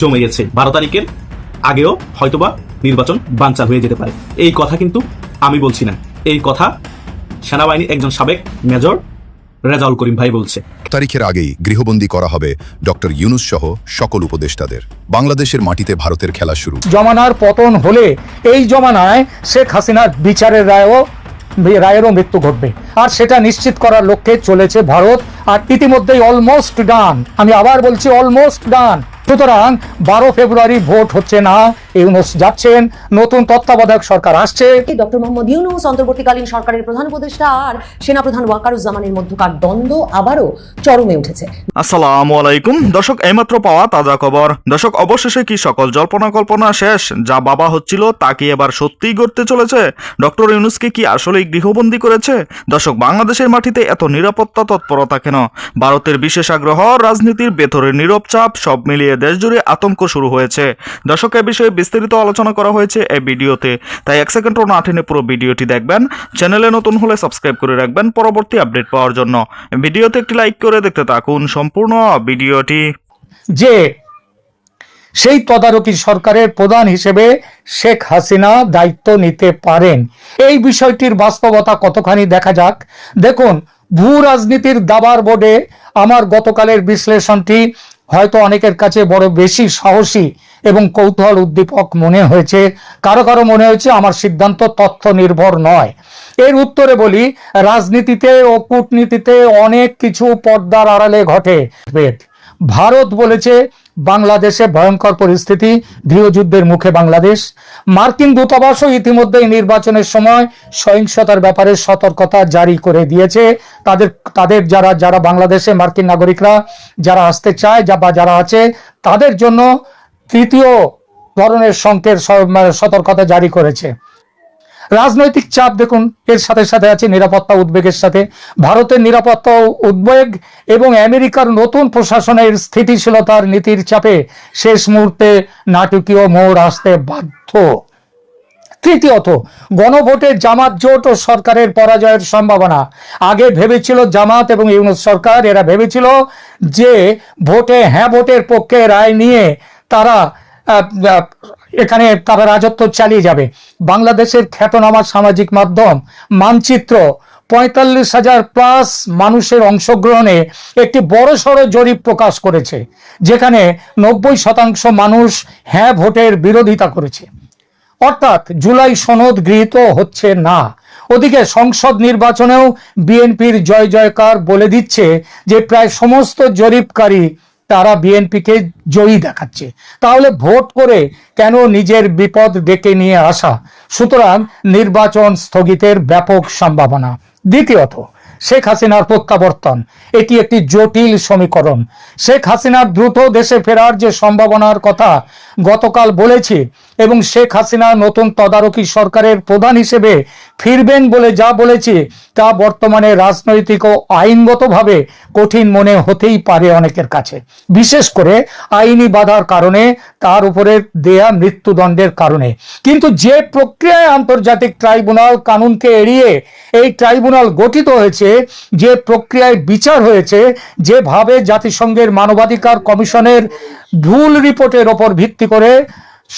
জমে গেছে। 12 তারিখের আগেও হয়তোবা নির্বাচন বানচাল হয়ে যেতে পারে। এই কথা কিন্তু আমি বলছি না, এই কথা সেনাবাহিনীর একজন সাবেক মেজর রেজাউল করিম ভাই বলছে। তারিখের আগেই গৃহবন্দী করা হবে ডক্টর ইউনূস সহ সকল উপদেষ্টাদের। বাংলাদেশের মাটিতে ভারতের খেলা শুরু। জমানার পতন হলে এই জমানায় শেখ হাসিনার বিচারের রায়েরও মৃত্যু ঘটবে, আর সেটা নিশ্চিত করার লক্ষ্যে চলেছে ভারত। আর ইতিমধ্যেই অলমোস্ট ডান, আমি আবার বলছি অলমোস্ট ডান। সুতরাং 12 ফেব্রুয়ারি ভোট হচ্ছে না, ইউনূস যাচ্ছেন, নতুন তত্ত্বাবধায়ক সরকার আসছে। ডক্টর মোহাম্মদ ইউনূস অন্তর্বর্তীকালীন সরকারের প্রধান উপদেষ্টা আর সেনাপ্রধান ওয়াকারুজ্জামানের মধ্যকার দ্বন্দ্ব আবারও চরমে উঠেছে। আসসালামু আলাইকুম দর্শক, এইমাত্র পাওয়া তাজা খবর। দর্শক, অবশেষে কি সকল জল্পনা কল্পনা শেষ? যা বাবা হচ্ছিল তা কি এবার সত্যিই ঘটতে চলেছে? ডক্টর ইউনূসকে কি আসলেই গৃহবন্দী করেছে? দর্শক, বাংলাদেশের মাটিতে এত নিরাপত্তা তৎপরতা কেন? ভারতের বিশেষ আগ্রহ, রাজনীতির ভেতরের নীরব চাপ, সব মিলিয়ে দেশজুড়ে আতঙ্ক শুরু হয়েছে। দর্শক, এ বিষয়ে বিস্তারিত আলোচনা করা হয়েছে এই ভিডিওতে, তাই 1 সেকেন্ডও না টেনে পুরো ভিডিওটি দেখবেন। চ্যানেলে নতুন হলে সাবস্ক্রাইব করে রাখবেন পরবর্তী আপডেট পাওয়ার জন্য। ভিডিওতে একটি লাইক করে দেখতে থাকুন সম্পূর্ণ ভিডিওটি। যে সেই তদারকি সরকারের প্রধান হিসেবে শেখ হাসিনা দায়িত্ব নিতে পারেন, এই বিষয়টির বাস্তবতা কতখানি দেখা যাক। দেখুন, ভূ রাজনীতির দাবার বোর্ডে আমার গতকালের বিশ্লেষণটি হয়তো অনেকের কাছে বড় বেশি সাহসী এবং কৌতূহল উদ্দীপক মনে হয়েছে, কারো কারো মনে হয়েছে আমার সিদ্ধান্ত তথ্য নির্ভর নয়। এর উত্তরে বলি, রাজনীতিতে ও কূটনীতিতে অনেক কিছু পর্দার আড়ালে ঘটে। ভারত বলেছে বাংলাদেশে ভয়ঙ্কর পরিস্থিতি, গৃহযুদ্ধের মুখে বাংলাদেশ। মার্কিন দূতাবাসও ইতিমধ্যেই নির্বাচনের সময় সহিংসতার ব্যাপারে সতর্কতা জারি করে দিয়েছে। তাদের যারা বাংলাদেশে মার্কিন নাগরিকরা যারা আসতে চায় বা যারা আছে তাদের জন্য তৃতীয় ধরনের সংকেত সতর্কতা জারি করেছে। রাজনৈতিক চাপ দেখুন, এর সাথে সাথে আছে নিরাপত্তা উদ্বেগের সাথে। ভারতের নিরাপত্তা উদ্বেগ এবং আমেরিকার নতুন প্রশাসনের স্থিতিশীলতার নীতির চাপে শেষ মুহূর্তে নাটকীয় মোড় আসতে বাধ্য। তৃতীয়ত, গণভোটে জামাত জোট ও সরকারের পরাজয়ের সম্ভাবনা। আগে ভেবেছিল জামাত এবং ইউনূস সরকার, এরা ভেবেছিল যে ভোটের পক্ষে রায় নিয়ে তারা রাজত্ব চালিয়ে যাবে। বাংলাদেশের খ্যাতনামা সামাজিক মাধ্যম মানচিত্র 45,000 প্লাস মানুষের অংশগ্রহণে একটি বড়সড় জরিপ প্রকাশ করেছে, যেখানে 90% মানুষ হ্যাঁ ভোটের বিরোধিতা করেছে। অর্থাৎ জুলাই সনদ গৃহীত হচ্ছে না। ওদিকে সংসদ নির্বাচনেও বিএনপির জয় জয়কার বলে দিচ্ছে যে প্রায় সমস্ত জরিপকারী তারা বিএনপিকে জয়ী দেখাচ্ছে। তাহলে ভোট করে কেন নিজের বিপদ ডেকে নিয়ে আসা? সুতরাং নির্বাচন স্থগিতের ব্যাপক সম্ভাবনা। দ্বিতীয়ত, শেখ হাসিনার প্রত্যাবর্তন, এটি একটি জটিল সমীকরণ। শেখ হাসিনার দ্রুত দেশে ফেরার যে সম্ভাবনার কথা গতকাল বলেছি, এবং শেখ হাসিনা নতুন তদারকি সরকারের প্রধান হিসেবে ফিরবেন বলে যা বলেছি, তা বর্তমানে রাজনৈতিক ও আইনগতভাবে কঠিন মনে হতেই পারে অনেকের কাছে, বিশেষ করে আইনি বাধার কারণে, তার উপরে দেয়া মৃত্যুদণ্ডের কারণে। কিন্তু যে প্রক্রিয়ায় আন্তর্জাতিক ট্রাইব্যুনাল কানুনকে এড়িয়ে এই ট্রাইব্যুনাল গঠিত হয়েছে, যে প্রক্রিয়ায় বিচার হয়েছে, যেভাবে জাতিসংঘের মানবাধিকার কমিশনের ভুল রিপোর্টের ওপর ভিত্তি করে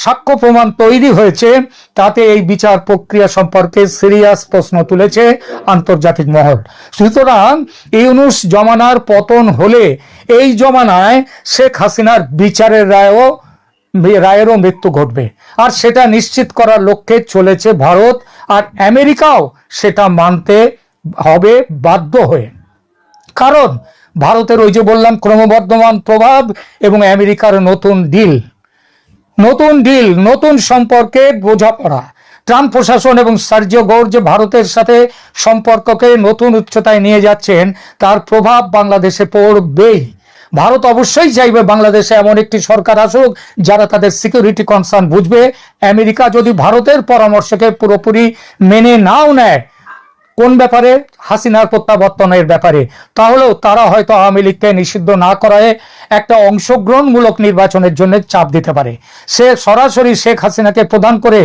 সাক্ষ্য প্রমাণ তৈরি হয়েছে, তাতে এই বিচার প্রক্রিয়া সম্পর্কে সিরিয়াস প্রশ্ন তুলেছে আন্তর্জাতিক মহল। সুতরাং ইউনূস জমানার পতন হলে এই জমানায় শেখ হাসিনার বিচারের রায়েরও মৃত্যু ঘটবে, আর সেটা নিশ্চিত করার লক্ষ্যে চলেছে ভারত। আর আমেরিকাও সেটা মানতে হবে বাধ্য হয়ে, কারণ ভারতের ওই যে বললাম ক্রমবর্ধমান প্রভাব এবং আমেরিকার নতুন সম্পর্কে বোঝাপড়া। ট্রাম্প প্রশাসন এবং সার্জিও গৌর যে ভারতের সাথে সম্পর্ককে নতুন উচ্চতায় নিয়ে যাচ্ছেন, তার প্রভাব বাংলাদেশে পড়বেই। ভারত অবশ্যই চাইবে বাংলাদেশে এমন একটি সরকার আসুক যারা তাদের সিকিউরিটি কনসার্ন বুঝবে। আমেরিকা যদি ভারতের পরামর্শকে পুরোপুরি মেনে নাও নেয় কোন ব্যাপারে, হাসিনার প্রত্যাবর্তনের ব্যাপারে, তাহলেও তারা হয়তো আওয়ামী লীগকে নিষিদ্ধ না করায় একটা অংশগ্রহণমূলক নির্বাচনের জন্য চাপ দিতে পারে। সে সরাসরি শেখ হাসিনাকে প্রদান করে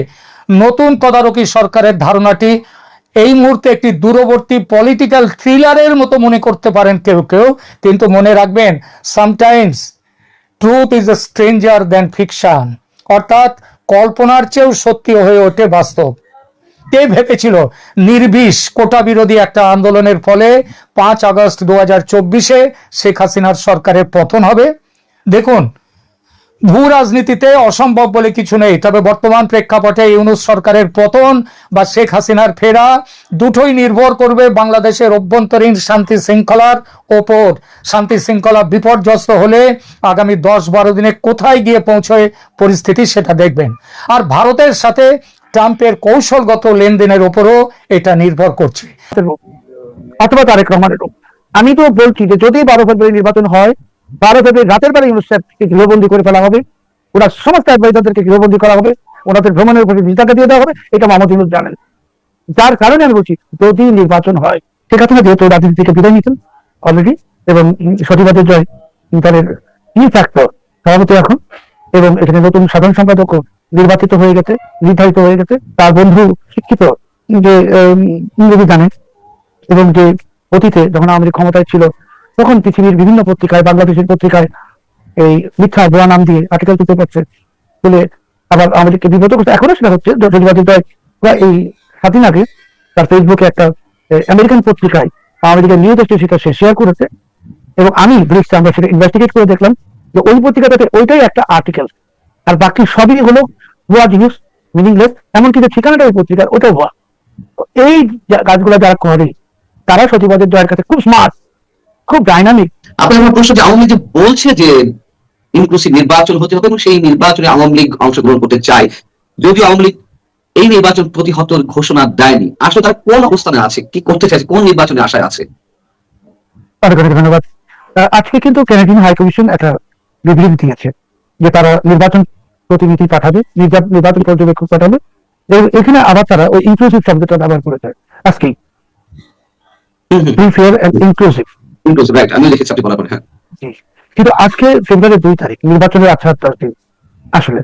নতুন তদারকি সরকারের ধারণাটি এই মুহূর্তে একটি দূরবর্তী পলিটিক্যাল থ্রিলারের মতো মনে করতে পারেন কেউ কেউ, কিন্তু মনে রাখবেন sometimes truth is a stranger than fiction, অর্থাৎ কল্পনার চেয়েও সত্যি হয়ে ওঠে বাস্তব। কে ভেবেছিল নির্বিষ কোটা বিরোধী একটা আন্দোলনের ফলে 5 আগস্ট 2024 শেখ হাসিনার সরকারের পতন হবে? দেখুন, ভূ রাজনীতিতে অসম্ভব বলে কিছু নেই, তবে বর্তমান প্রেক্ষাপটে ইউনূস সরকারের পতন বা শেখ হাসিনার ফেরা দুটোই নির্ভর করবে বাংলাদেশের অভ্যন্তরীণ শান্তি শৃঙ্খলার ওপর। শান্তি শৃঙ্খলা বিপর্যস্ত হলে আগামী 10-12 দিনে কোথায় গিয়ে পৌঁছয় পরিস্থিতি সেটা দেখবেন। আর ভারতের সাথে ট্রাম্পের কৌশলগত লেনদেনের উপরও এটা নির্ভর করছে। অথবা তারেক রহমানের রূপ। আমি তো বলছি যে যদি 12 ফেব্রুয়ারি নির্বাচন হয়, 12 ফেব্রুয়ারি রাতের বেলা ইউনূস সাহেবকে গৃহবন্দী করে ফেলা হবে, ওরা সমস্ত অ্যাডভাইজারদেরকে গৃহবন্দী করা হবে, ওনাদের ভ্রমণের উপরে ভিসাকে দিয়ে দেওয়া হবে। এটা মোহাম্মদ ইউনূস জানেন। যার কারণে আমি বলছি যদি নির্বাচন হয়, ঠিক আছে না, যেহেতু রাজনীতি থেকে বিদায় নিতেন অলরেডি এবং সঠিকভাবে জয় তাদের কি ফ্যাক্টর সভাপতি এখন, এবং এখানে নতুন সাধারণ সম্পাদকও নির্বাচিত হয়ে গেছে, নির্ধারিত হয়ে গেছে। তার বন্ধু শিক্ষিত, যে ইংরেজি জানে, এবং যে অতীতে যখন আওয়ামী লীগ ক্ষমতায় ছিল তখন পৃথিবীর বিভিন্ন পত্রিকায়, বাংলাদেশের পত্রিকায় এই মিথ্যা ভুয়া নাম দিয়ে আর্টিকেল তুলতে পারছে, তুলে আবার আওয়ামী লীগকে বিব্রত করছে। এখনো সেটা হচ্ছে। এই 7 দিন আগে তার ফেসবুকে একটা আমেরিকান পত্রিকায় আওয়ামী লীগের নিউজ সেটা সে শেয়ার করেছে, এবং আমি ব্রিক্সে আমরা সেটা ইনভেস্টিগেট করে দেখলাম যে ওই পত্রিকাটাতে ওইটাই একটা আর্টিকেল, আর বাকি সবই হলো ভুয়া জিনিস, মিনিংলেস। এমনকি যে ঠিকানাটা ওই পত্রিকার ওটাও ভুয়া। এই কাজগুলো যারা করে তারা সচিবাদের জয়ের কাছে খুব স্মার্ট, খুব ডাইনামিক। আপনার আমার প্রশ্ন যে আওয়ামী লীগ যে বলছে যে ইনক্লুসিভ নির্বাচন হতে হবে এবং সেই নির্বাচনে আওয়ামী লীগ অংশগ্রহণ করতে চায়, যদিও আওয়ামী লীগ এই নির্বাচন প্রতিহত ঘোষণা দেয়নি, আসলে তারা কোন অবস্থানে আছে, কি করতে চাইছে, কোন নির্বাচনে আশায় আছে? অনেক অনেক ধন্যবাদ। আজকে কিন্তু কানাডিয়ান হাই কমিশন একটা বিবৃতি দিয়েছে যে তারা নির্বাচন প্রতিনিধি পাঠাবে, নির্বাচন পর্যবেক্ষক পাঠাবে। এখানে আবার তারা ওই ইনক্লুসিভ শব্দটা ব্যবহার করেছে আজকেই, ফেয়ার এন্ড ইনক্লুসিভ। রাইট, আমি লিখেছি আপনি বলার পরে। হ্যাঁ, কিন্তু আজকে ফেব্রুয়ারি 2 তারিখ, নির্বাচনের 8 দিন আসলে।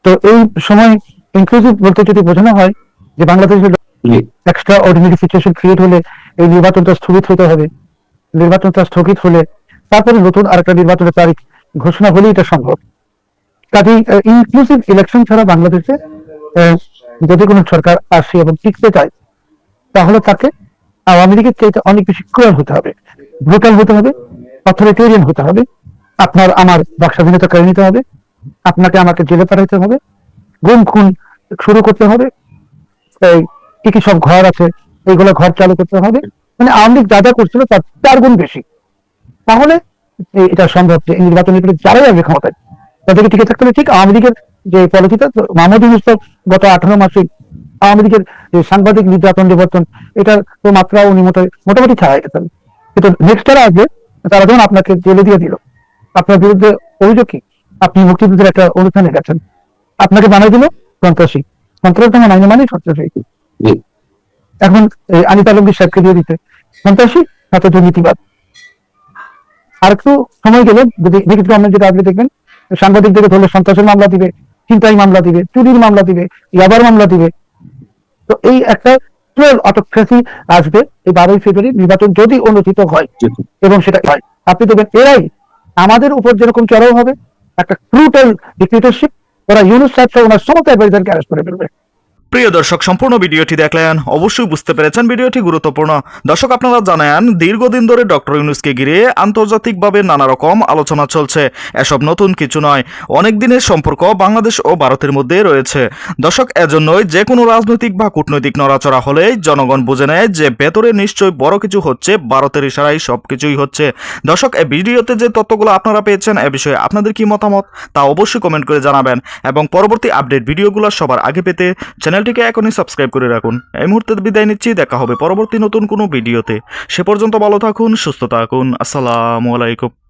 তো এই সময় ইনক্লুসিভ বলতে যদি বোঝানো হয় যে বাংলাদেশের এক্সট্রা অর্ডিনারি সিচুয়েশন ক্রিয়েট হলে এই নির্বাচনটা স্থগিত হতে হবে, নির্বাচনটা স্থগিত হলে তারপরে নতুন আরেকটা নির্বাচনের তারিখ ঘোষণা হলে এটা সম্ভব। কাজেই ইনক্লুসিভ ইলেকশন ছাড়া বাংলাদেশে যদি কোনো সরকার আসে এবং টিকতে চায় তাহলে তাকে আওয়ামী লীগের চাইতে অনেক বেশি ক্রুয়েল হতে হবে, ব্রুটাল হতে হবে, অথরিটেরিয়ান হতে হবে। আপনার আমার বাক স্বাধীনতা কেড়ে নিতে হবে, আপনাকে আমাকে জেলে পাঠাইতে হবে, গুম খুন শুরু করতে হবে, কি কি সব ঘর আছে এইগুলো ঘর চালু করতে হবে। মানে আওয়ামী লীগ যা যা করছিল তার 4 গুণ বেশি। তাহলে এটা সম্ভব যে নির্বাচনের যারাই আসবে ক্ষমতায় তাদেরকে টিকে থাকতে হবে। ঠিক আওয়ামী লীগের যে পলিটিটা, মোহাম্মদ ইউনূস গত 18 মাসে আওয়ামী লীগের যে সাংবাদিক নির্যাতন নিবর্তন, এটার তো মাত্রা উনি মোটামুটি ছাড়াই গেছেন। কিন্তু নেক্সট যারা আসবে তারা যখন আপনাকে জেলে দিয়ে দিল, আপনার বিরুদ্ধে অভিযোগ কি, আপনি মুক্তিযুদ্ধের একটা অনুষ্ঠানে গেছেন, আপনাকে বানাই দিল সন্ত্রাসী। সন্ত্রাস যেমন আইনে মানে সন্ত্রাসী। এখন আনিস আলমগীর সাহেবকে দিয়ে দিতে সন্ত্রাসী, সাথে দুর্নীতিবাদ। আর একটু সময় গেলে ব্রিটিশ গভর্নমেন্ট যেটা আসবে দেখবেন সাংবাদিকদের ধরলে সন্ত্রাসের মামলা দিবে, ছিনতাই মামলা দিবে, চুরির মামলা দিবে, ইয়াবার মামলা দিবে। তো এই একটা অটোক্রেসি আসবে এই 12ই ফেব্রুয়ারি নির্বাচন যদি অনুষ্ঠিত হয়, এবং সেটা হয় আপনি দেখবেন এরাই আমাদের উপর যেরকম চড়াও হবে, একটা ব্রুটাল ডিক্টেটরশিপ। ওরা ইউনূস সাহেব সহ ওনার সমস্ত অ্যাডভাইজারকে অ্যারেস্ট করে ফেলবে। প্রিয় দর্শক, সম্পূর্ণ ভিডিওটি দেখলেন, অবশ্যই বুঝতে পেরেছেন ভিডিওটি গুরুত্বপূর্ণ। দর্শক, আপনারা জানেন দীর্ঘদিন ধরে ডক্টর ইউনূসকে ঘিরে আন্তর্জাতিকভাবে নানা রকম আলোচনা চলছে। এসব নতুন কিছু নয়, অনেক দিনের সম্পর্ক বাংলাদেশ ও ভারতের মধ্যে রয়েছে। দর্শক, এজন্যই যে কোনো রাজনৈতিক বা কূটনৈতিক নড়াচড়া হলেই জনগণ বুঝে নেয় যে ভেতরে নিশ্চয়ই বড় কিছু হচ্ছে, ভারতের ইশারায় সবকিছুই হচ্ছে। দর্শক, এই ভিডিওতে যে তথ্যগুলো আপনারা পেয়েছেন এ বিষয়ে আপনাদের কি মতামত তা অবশ্যই কমেন্ট করে জানাবেন, এবং পরবর্তী আপডেট ভিডিওগুলো সবার আগে পেতে চ্যানেলটিকে এখনই সাবস্ক্রাইব করে রাখুন। এই মুহূর্তে বিদায় নিচ্ছি, দেখা হবে পরবর্তী নতুন কোনো ভিডিওতে। সে পর্যন্ত ভালো থাকুন, সুস্থ থাকুন। আসসালামু আলাইকুম।